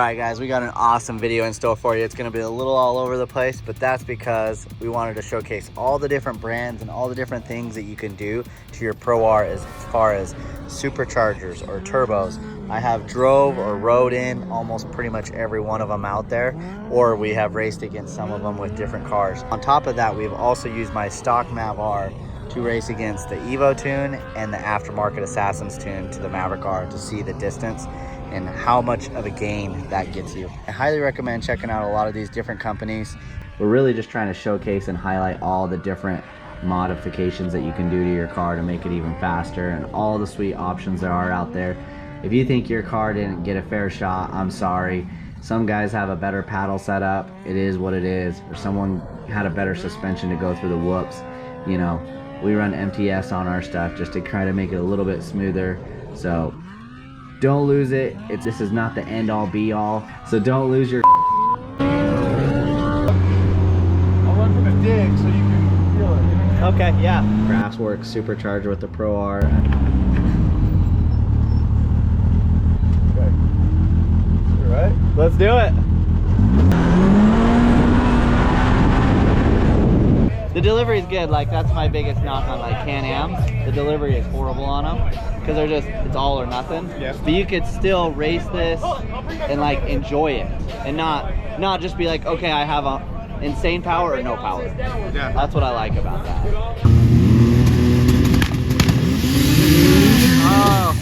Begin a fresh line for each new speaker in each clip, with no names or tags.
Alright guys, we got an awesome video in store for you. It's going to be a little all over the place, but that's because we wanted to showcase all the different brands and all the different things that you can do to your Pro R as far as superchargers or turbos. I have drove or rode in almost pretty much every one of them out there, or we have raced against some of them with different cars. On top of that, we've also used my stock Mav R to race against the Evo tune and the Aftermarket Assassins tune to the Maverick R to see the distance and how much of a gain that gets you. I highly recommend checking out a lot of these different companies. We're really just trying to showcase and highlight all the different modifications that you can do to your car to make it even faster and all the sweet options there are out there. If you think your car didn't get a fair shot, I'm sorry. Some guys have a better paddle setup, it is what it is, or someone had a better suspension to go through the whoops. You know, we run MTS on our stuff just to try to make it a little bit smoother. So don't lose it. This is not the end all be all. So don't lose your
I'll run from a dig so you can feel it.
Okay, yeah. Craftswork Supercharger with the Pro R.
Okay. All right.
Let's do it. The delivery is good. Like, that's my biggest knock on like Can-Ams. The delivery is horrible on them because they're just, it's all or nothing.
Yeah.
But you could still race this and like enjoy it and not just be like, okay, I have a insane power or no power.
Yeah.
That's what I like about that. Oh.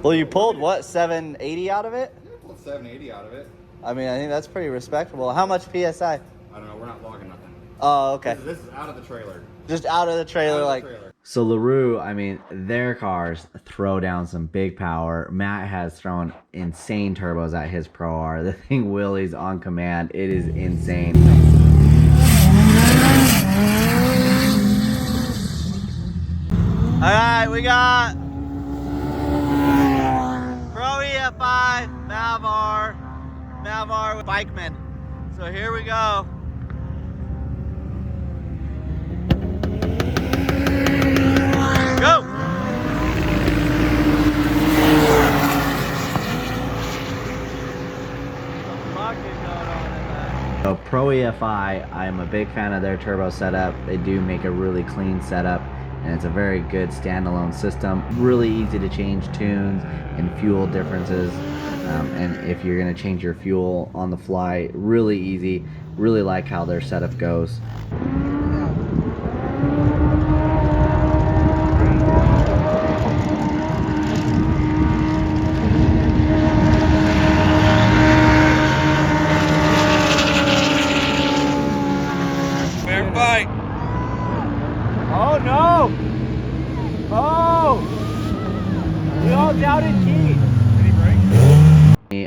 Well, you pulled what, 780 out of it?
Yeah, I pulled 780 out of it.
I mean, I think that's pretty respectable. How much PSI?
I don't know, we're not logging nothing.
Oh, okay.
This is out of the trailer.
Just out of the trailer, like. So LaRue, I mean, their cars throw down some big power. Matt has thrown insane turbos at his Pro R. The thing wheelies on command. It is insane. All right, we got Pro EFI, Mav R with Bikeman. So here we go. Go! So Pro EFI, I'm a big fan of their turbo setup. They do make a really clean setup, and it's a very good standalone system. Really easy to change tunes and fuel differences. And if you're gonna change your fuel on the fly, really easy. Really like how their setup goes.
Fair fight.
Oh no! Oh! We all doubted Keith.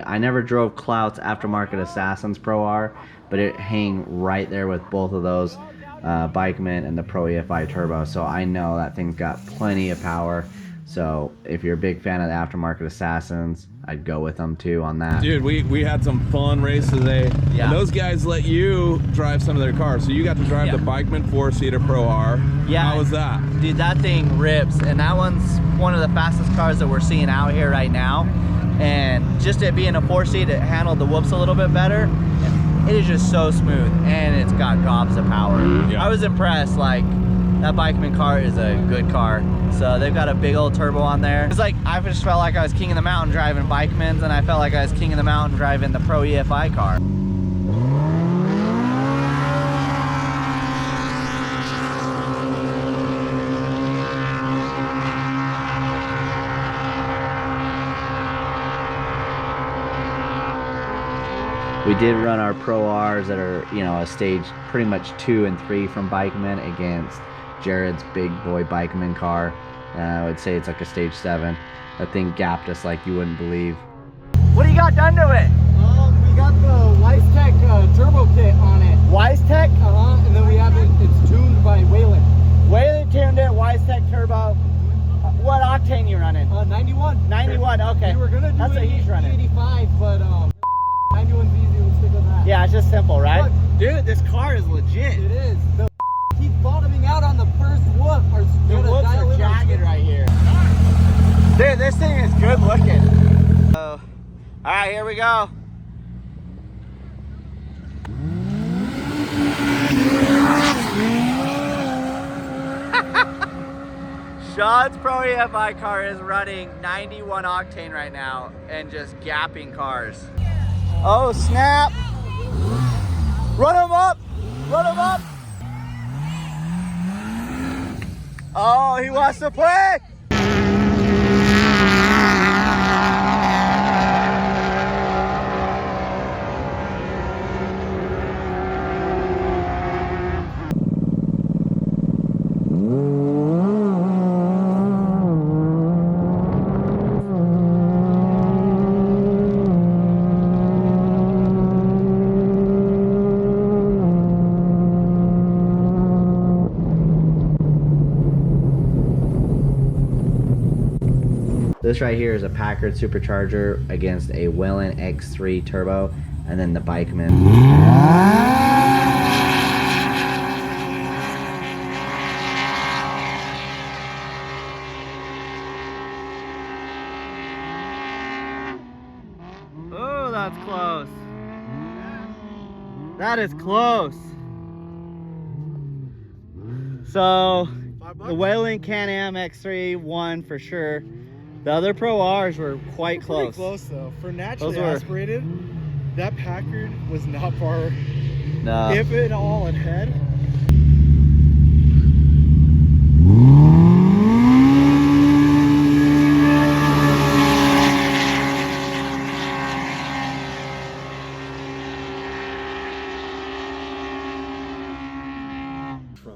I never drove Clout's Aftermarket Assassins Pro R, but it hang right there with both of those Bikeman and the Pro EFI Turbo, so I know that thing's got plenty of power. So if you're a big fan of the Aftermarket Assassins, I'd go with them too on that.
Dude, we had some fun races today.
Yeah.
And those guys let you drive some of their cars. So you got to drive the Bikeman 4-seater Pro R.
Yeah.
How was that?
Dude, that thing rips, and that one's one of the fastest cars that we're seeing out here right now. And just it being a 4-seat, it handled the whoops a little bit better. It is just so smooth, and it's got gobs of power.
Yeah.
I was impressed. Like, that Bikeman car is a good car. So they've got a big old turbo on there. It's like, I just felt like I was king of the mountain driving Bikemans, and I felt like I was king of the mountain driving the Pro EFI car. We did run our Pro Rs that are, you know, a stage pretty much 2 and 3 from Bikeman against Jared's big boy Bikeman car. I would say it's like a stage 7. That thing gapped us like you wouldn't believe. What do you got done to it?
We got the WiseTech turbo kit on it.
WiseTech?
And then we have it's tuned by Wayland.
Wayland tuned it, WiseTech turbo. What octane you running?
91.
91, okay.
We were gonna do
That's what he's running.
85, but 91's easy, we'll stick with that.
Yeah, it's just simple, right?
Look.
Dude, this car is legit.
It is. The keep bottoming out on the first whoop. Or
The whoops are jagged right here. Dude, this thing is good looking. All right, here we go. Sean's Pro EFI car is running 91 octane right now and just gapping cars. Oh snap! Run him up! Run him up! Oh, he wants to play! This right here is a Packard Supercharger against a Welland X3 Turbo, and then the Bikeman. Oh, that's close. That is close. So, the Welland Can-Am X3 won for sure. The other Pro Rs were quite close.
Pretty close though. For naturally
Those were-
aspirated, that Packard was not far,
No.
if at all, ahead.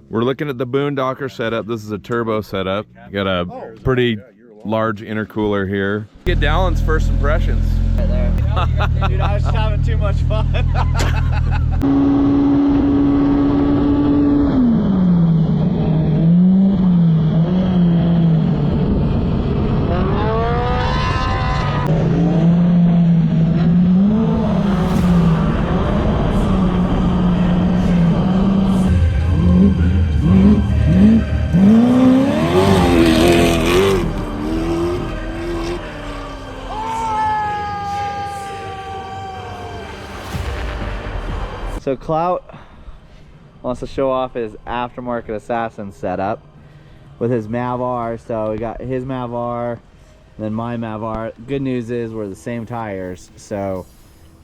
We're looking at the Boondocker setup. This is a turbo setup. Got a pretty large intercooler here. Get Dallin's first impressions.
Right there. Dude, I was just having too much fun. So Clout wants to show off his Aftermarket Assassin setup with his Mavar. So we got his Mavar, then my Mavar. Good news is we're the same tires, so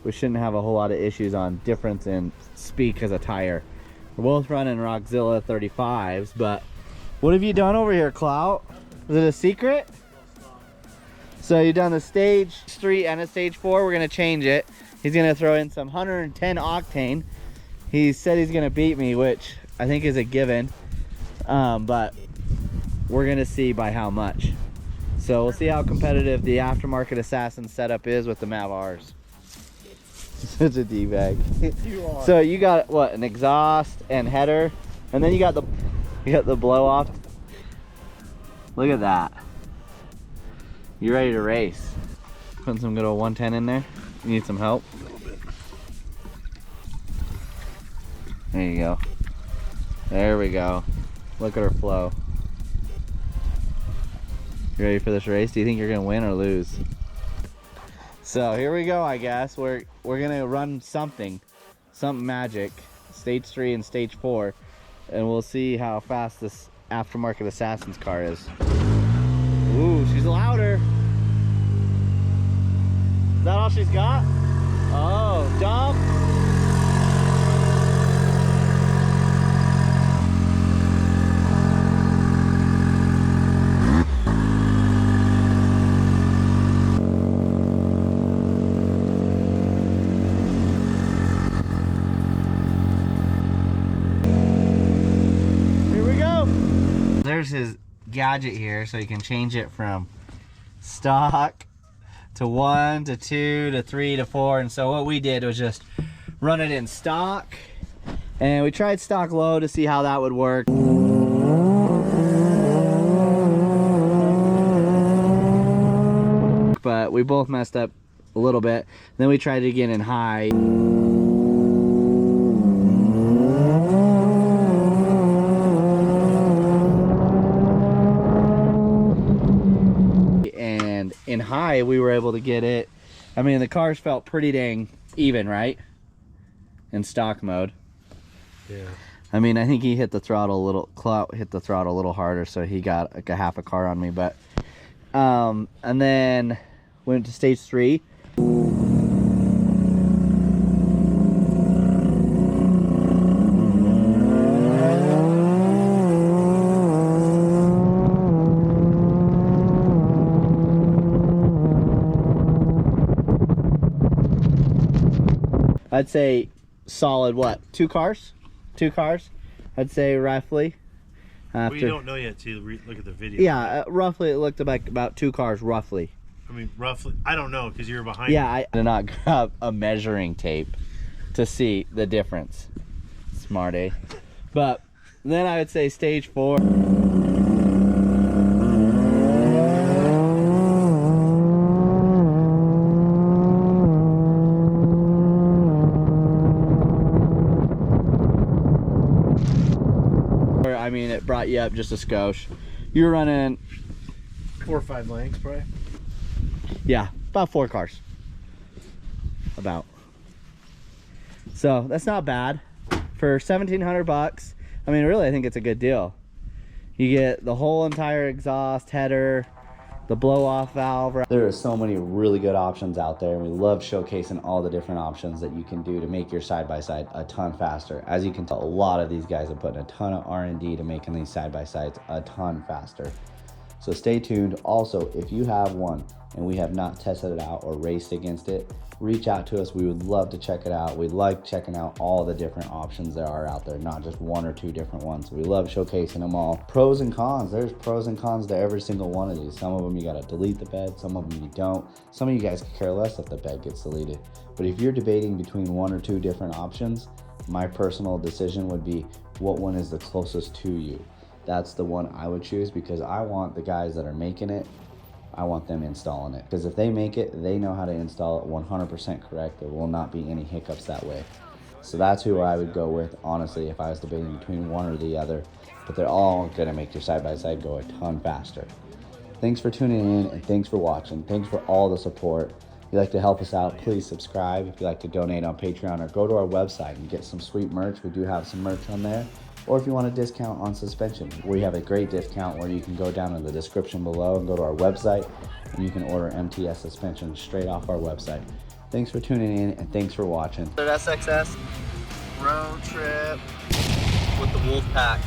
we shouldn't have a whole lot of issues on difference in speak as a tire. We're both running Rockzilla 35s, but what have you done over here, Clout? Is it a secret? So you've done the stage 3 and a stage 4. We're gonna change it. He's gonna throw in some 110 octane. He said he's gonna beat me, which I think is a given, but we're gonna see by how much. So we'll see how competitive the Aftermarket Assassin setup is with the Mavars. Such a D-bag.
You are.
So you got what, an exhaust and header, and then you got the blow off. Look at that. You ready to race? Putting some good old 110 in there. You need some help? A little bit. There you go. There we go. Look at her flow. You ready for this race? Do you think you're gonna win or lose? So here we go, I guess. We're gonna run something magic. Stage 3 and stage 4. And we'll see how fast this Aftermarket Assassin's car is. Ooh, she's louder. Is that all she's got? Oh, dump. Here we go. There's his gadget here, so you can change it from stock to 1 to 2 to 3 to 4. And so what we did was just run it in stock, and we tried stock low to see how that would work. But we both messed up a little bit. Then we tried it again in high. And in high, we were able to get it. I mean, the cars felt pretty dang even, right? In stock mode.
Yeah.
I mean, I think he hit the throttle a little, Clout hit the throttle a little harder, so he got like a half a car on me. But, and then went to stage 3. I'd say solid, what, 2 cars? 2 cars, I'd say roughly.
Well, you don't know yet till you look at the video.
Yeah, roughly it looked like about 2 cars, roughly.
I mean, roughly. I don't know because you're behind.
Yeah, I did not grab a measuring tape to see the difference. Smarty. But then I would say stage 4. I mean, it brought you up just a skosh. You were running
4 or 5 lengths, probably.
Yeah, about 4 cars. About. So that's not bad for 1,700 bucks. I mean, really, I think it's a good deal. You get the whole entire exhaust, header, the blow-off valve. There are so many really good options out there, and we love showcasing all the different options that you can do to make your side-by-side a ton faster. As you can tell, a lot of these guys are putting a ton of R&D to making these side-by-sides a ton faster. So stay tuned. Also, if you have one and we have not tested it out or raced against it, reach out to us. We would love to check it out. We like checking out all the different options there are out there, not just 1 or 2 different ones. We love showcasing them all. Pros and cons. There's pros and cons to every single one of these. Some of them you gotta delete the bed, some of them you don't. Some of you guys could care less if the bed gets deleted. But if you're debating between 1 or 2 different options, my personal decision would be what one is the closest to you. That's the one I would choose, because I want the guys that are making it, I want them installing it. Because if they make it, they know how to install it 100% correct. There will not be any hiccups that way. So that's who I would go with, honestly, if I was debating between one or the other. But they're all gonna make your side-by-side go a ton faster. Thanks for tuning in, and thanks for watching. Thanks for all the support. If you'd like to help us out, please subscribe. If you'd like to donate on Patreon, or go to our website and get some sweet merch. We do have some merch on there. Or if you want a discount on suspension, we have a great discount where you can go down in the description below and go to our website, and you can order MTS suspension straight off our website. Thanks for tuning in, and thanks for watching. SXS road trip with the Wolf Pack.